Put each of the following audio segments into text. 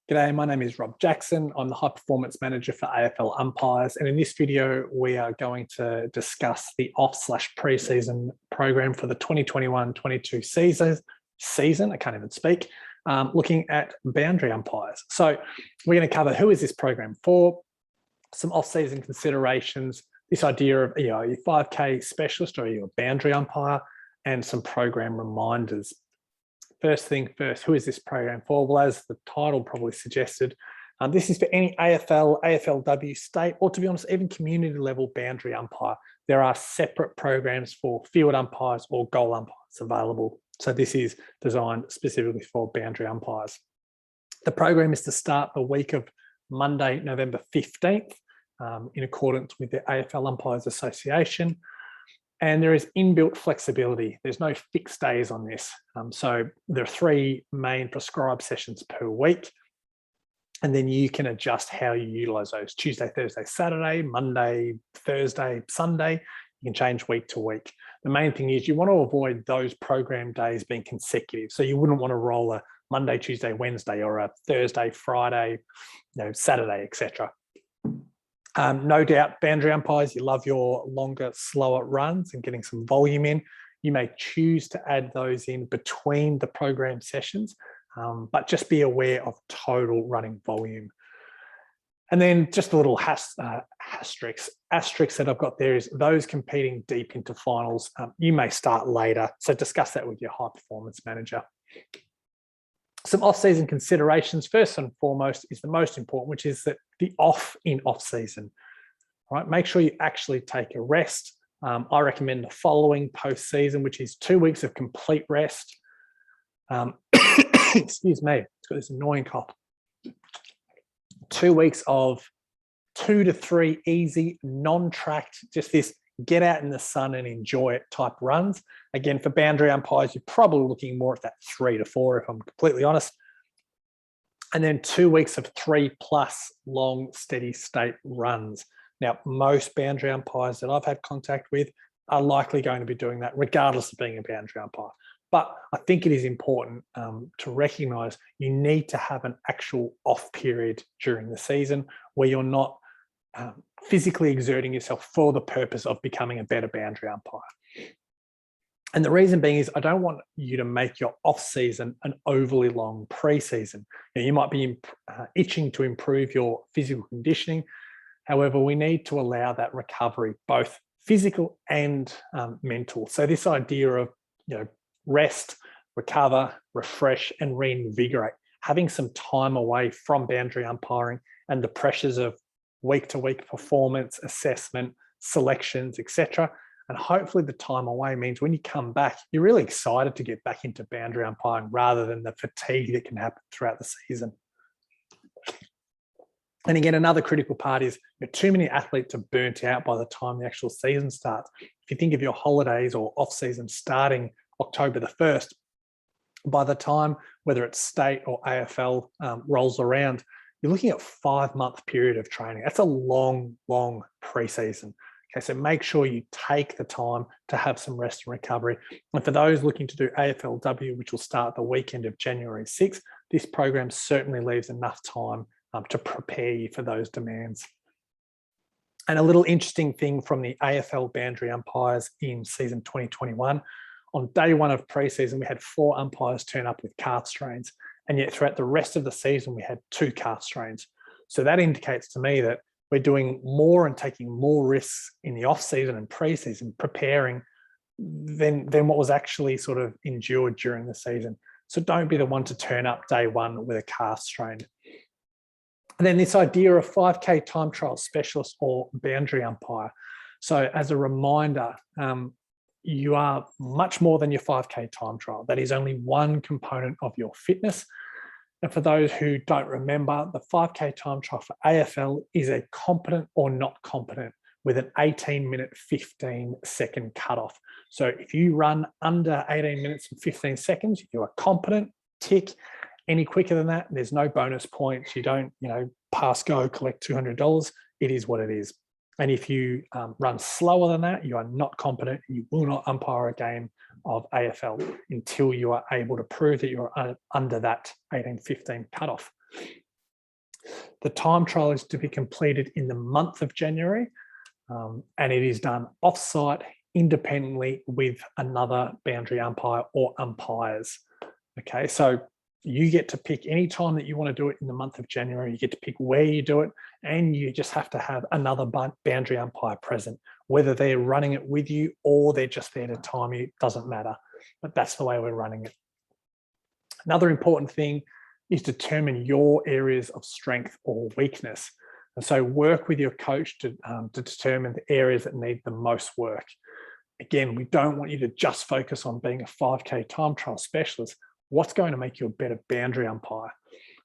G'day, my name is Rob Jackson. I'm the High Performance Manager for AFL Umpires. And in this video, we are going to discuss the off/preseason program for the 2021-22 season. I can't even speak. Looking at boundary umpires. So we're going to cover who is this program for, some off-season considerations, this idea of your 5K specialist or your boundary umpire, and some program reminders. First thing first, who is this program for? Well, as the title probably suggested, this is for any AFL, AFLW, state, or to be honest, even community level boundary umpire. There are separate programs for field umpires or goal umpires available. So this is designed specifically for boundary umpires. The program is to start the week of Monday, November 15th, in accordance with the AFL Umpires Association. And there is inbuilt flexibility. There's no fixed days on this. So there are 3 main prescribed sessions per week. And then you can adjust how you utilize those: Tuesday, Thursday, Saturday, Monday, Thursday, Sunday. You can change week to week. The main thing is you want to avoid those program days being consecutive. So you wouldn't want to roll a Monday, Tuesday, Wednesday, or a Thursday, Friday, Saturday, etc. No doubt, boundary umpires, you love your longer, slower runs and getting some volume in. You may choose to add those in between the program sessions, but just be aware of total running volume. And then just a little asterisk that I've got there is those competing deep into finals, you may start later. So discuss that with your high performance manager. Some off-season considerations, first and foremost, is the most important, which is that the off-season. Right? Make sure you actually take a rest. I recommend the following post-season, which is 2 weeks of complete rest. Excuse me, it's got this annoying cough. 2 weeks of 2 to 3 easy, non-tracked, just this get out in the sun and enjoy it type runs. Again, for boundary umpires, you're probably looking more at that 3 to 4, if I'm completely honest. And then 2 weeks of 3+ long, steady state runs. Now, most boundary umpires that I've had contact with are likely going to be doing that regardless of being a boundary umpire. But I think it is important to recognise you need to have an actual off period during the season where you're not physically exerting yourself for the purpose of becoming a better boundary umpire. And the reason being is I don't want you to make your off-season an overly long pre-season. You might be itching to improve your physical conditioning. However, we need to allow that recovery, both physical and mental. So this idea of rest, recover, refresh, and reinvigorate, having some time away from boundary umpiring and the pressures of week-to-week performance, assessment, selections, etc. And hopefully the time away means when you come back, you're really excited to get back into boundary umpiring rather than the fatigue that can happen throughout the season. And again, another critical part is too many athletes are burnt out by the time the actual season starts. If you think of your holidays or off-season starting October the 1st, by the time, whether it's state or AFL rolls around, you're looking at a 5-month period of training. That's a long, long pre-season. Okay, so make sure you take the time to have some rest and recovery. And for those looking to do AFLW, which will start the weekend of January 6th, this program certainly leaves enough time to prepare you for those demands. And a little interesting thing from the AFL boundary umpires in season 2021, on day 1 of pre-season, we had 4 umpires turn up with calf strains. And yet throughout the rest of the season, we had 2 calf strains. So that indicates to me that we're doing more and taking more risks in the off-season and pre-season, preparing than what was actually sort of endured during the season. So don't be the one to turn up day 1 with a calf strain. And then this idea of 5K time trial specialist or boundary umpire. So as a reminder, you are much more than your 5K time trial. That is only one component of your fitness. And for those who don't remember, the 5K time trial for AFL is a competent or not competent with an 18-minute, 15-second cutoff. So if you run under 18 minutes and 15 seconds, you are competent, tick. Any quicker than that, there's no bonus points. You don't, pass go, collect $200. It is what it is. And if you run slower than that, you are not competent. You will not umpire a game of AFL until you are able to prove that you're under that 18-15 cutoff. The time trial is to be completed in the month of January, and it is done off-site independently with another boundary umpire or umpires. Okay, so you get to pick any time that you want to do it in the month of January. You get to pick where you do it, and you just have to have another boundary umpire present. Whether they're running it with you or they're just there to time you, doesn't matter. But that's the way we're running it. Another important thing is determine your areas of strength or weakness. And so work with your coach to determine the areas that need the most work. Again, we don't want you to just focus on being a 5K time trial specialist. What's going to make you a better boundary umpire?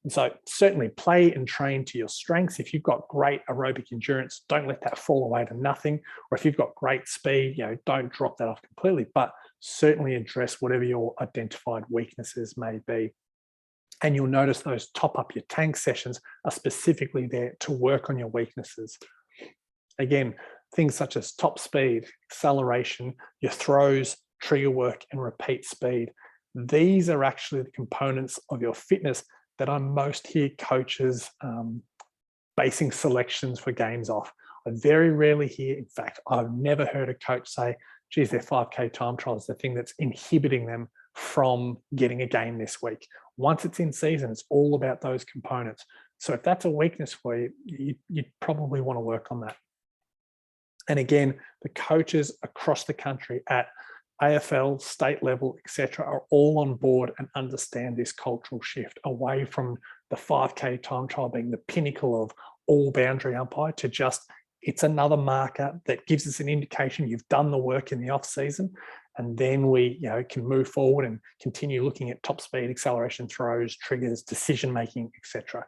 And so certainly play and train to your strengths. If you've got great aerobic endurance, don't let that fall away to nothing. Or if you've got great speed, don't drop that off completely, but certainly address whatever your identified weaknesses may be. And you'll notice those top up your tank sessions are specifically there to work on your weaknesses. Again, things such as top speed, acceleration, your throws, trigger work, and repeat speed. These are actually the components of your fitness that I most hear coaches basing selections for games off. I very rarely hear, in fact, I've never heard a coach say, geez, their 5K time trial is the thing that's inhibiting them from getting a game this week. Once it's in season, it's all about those components. So if that's a weakness for you, you probably want to work on that. And again, the coaches across the country at AFL, state level, etc., are all on board and understand this cultural shift away from the 5K time trial being the pinnacle of all boundary umpire to just, it's another marker that gives us an indication you've done the work in the off season. And then we can move forward and continue looking at top speed, acceleration, throws, triggers, decision making, etc.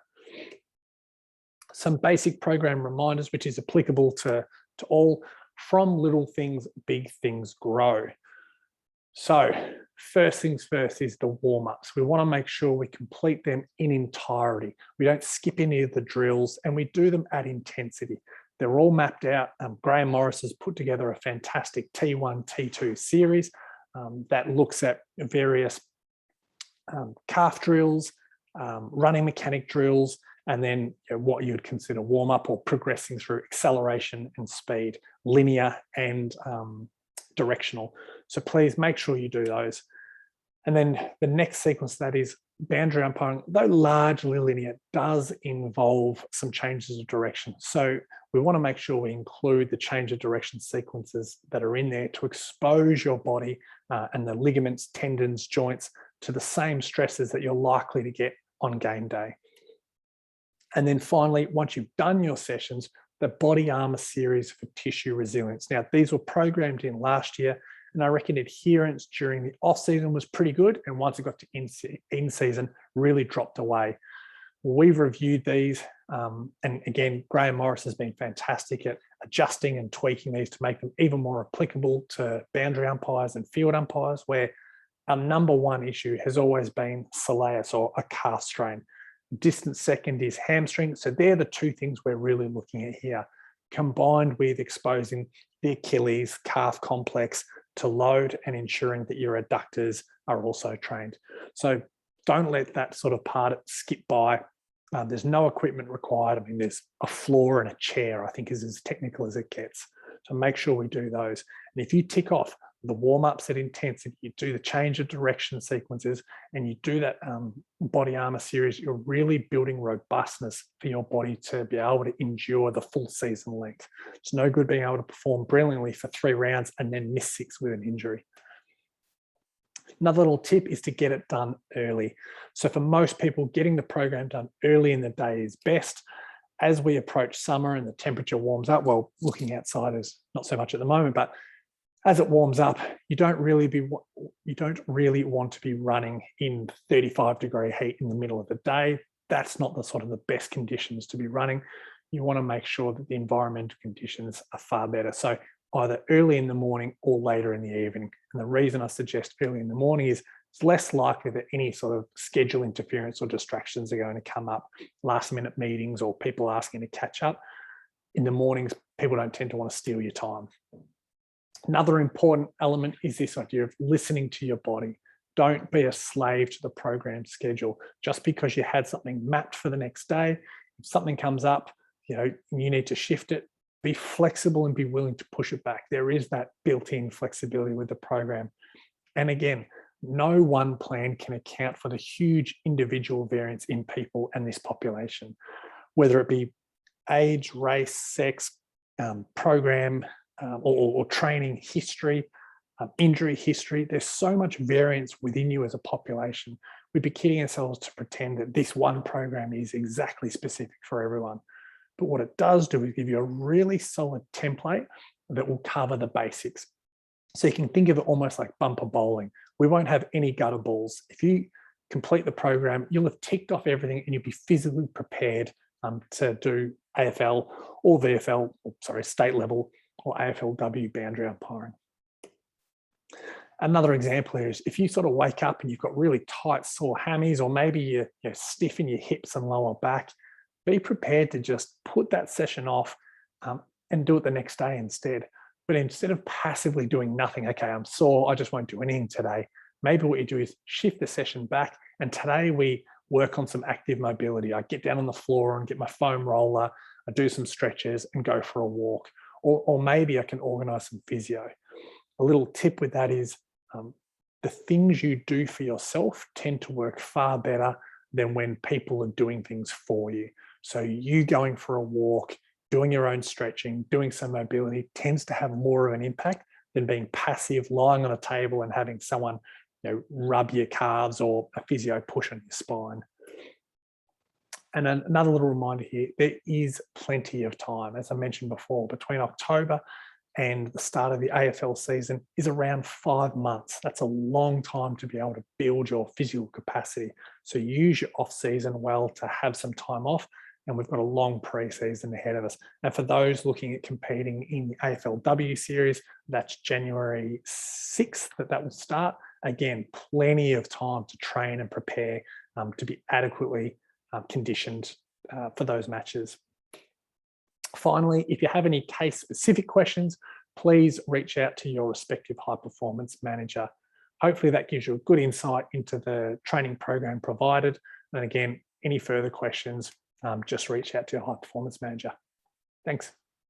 Some basic program reminders, which is applicable to all. From little things, big things grow. So first things first is the warm-ups. We want to make sure we complete them in entirety. We don't skip any of the drills, and we do them at intensity. They're all mapped out. Graham Morris has put together a fantastic T1, T2 series that looks at various calf drills, running mechanic drills, and then what you would consider warm-up or progressing through acceleration and speed, linear and directional. So please make sure you do those. And then the next sequence, that is boundary umpiring, though largely linear, does involve some changes of direction. So we want to make sure we include the change of direction sequences that are in there to expose your body and the ligaments, tendons, joints to the same stresses that you're likely to get on game day. And then finally, once you've done your sessions, the body armor series for tissue resilience. Now, these were programmed in last year, and I reckon adherence during the off season was pretty good. And once it got to in season, really dropped away. We've reviewed these. And again, Graham Morris has been fantastic at adjusting and tweaking these to make them even more applicable to boundary umpires and field umpires, where our number one issue has always been soleus or a calf strain. Distant second is hamstring. So they're the two things we're really looking at here, combined with exposing the Achilles calf complex to load and ensuring that your adductors are also trained. So don't let that sort of part skip by. There's no equipment required. I mean, there's a floor and a chair, I think, is as technical as it gets. So make sure we do those. And if you tick off the warm-ups at intensity, you do the change of direction sequences, and you do that body armor series, you're really building robustness for your body to be able to endure the full season length. It's no good being able to perform brilliantly for 3 rounds and then miss 6 with an injury. Another little tip is to get it done early. So for most people, getting the program done early in the day is best. As we approach summer and the temperature warms up, well, looking outside is not so much at the moment, but as it warms up, you don't really want to be running in 35-degree heat in the middle of the day. That's not the sort of the best conditions to be running. You want to make sure that the environmental conditions are far better. So either early in the morning or later in the evening. And the reason I suggest early in the morning is it's less likely that any sort of schedule interference or distractions are going to come up, last-minute meetings or people asking to catch up. In the mornings, people don't tend to want to steal your time. Another important element is this idea of listening to your body. Don't be a slave to the program schedule. Just because you had something mapped for the next day, If something comes up, you need to shift it, be flexible and be willing to push it back. There is that built-in flexibility with the program. And again, no one plan can account for the huge individual variance in people and this population, whether it be age, race, sex, program, or training history, injury history. There's so much variance within you as a population. We'd be kidding ourselves to pretend that this one program is exactly specific for everyone. But what it does do is give you a really solid template that will cover the basics. So you can think of it almost like bumper bowling. We won't have any gutter balls. If you complete the program, you'll have ticked off everything and you'll be physically prepared to do AFL or VFL, state level or AFLW boundary umpiring. Another example here is if you sort of wake up and you've got really tight sore hammies, or maybe you're stiff in your hips and lower back, be prepared to just put that session off and do it the next day instead. But instead of passively doing nothing, okay, I'm sore, I just won't do anything today. Maybe what you do is shift the session back, and today we work on some active mobility. I get down on the floor and get my foam roller, I do some stretches and go for a walk. Or maybe I can organize some physio. A little tip with that is the things you do for yourself tend to work far better than when people are doing things for you. So you going for a walk, doing your own stretching, doing some mobility tends to have more of an impact than being passive, lying on a table and having someone rub your calves or a physio push on your spine. And another little reminder here, there is plenty of time. As I mentioned before, between October and the start of the AFL season is around 5 months. That's a long time to be able to build your physical capacity. So use your off season well to have some time off, and we've got a long pre-season ahead of us. And for those looking at competing in the AFLW series, that's January 6th that will start. Again, plenty of time to train and prepare to be adequately conditioned for those matches. Finally, if you have any case-specific questions, please reach out to your respective high-performance manager. Hopefully that gives you a good insight into the training program provided. And again, any further questions, just reach out to your high-performance manager. Thanks.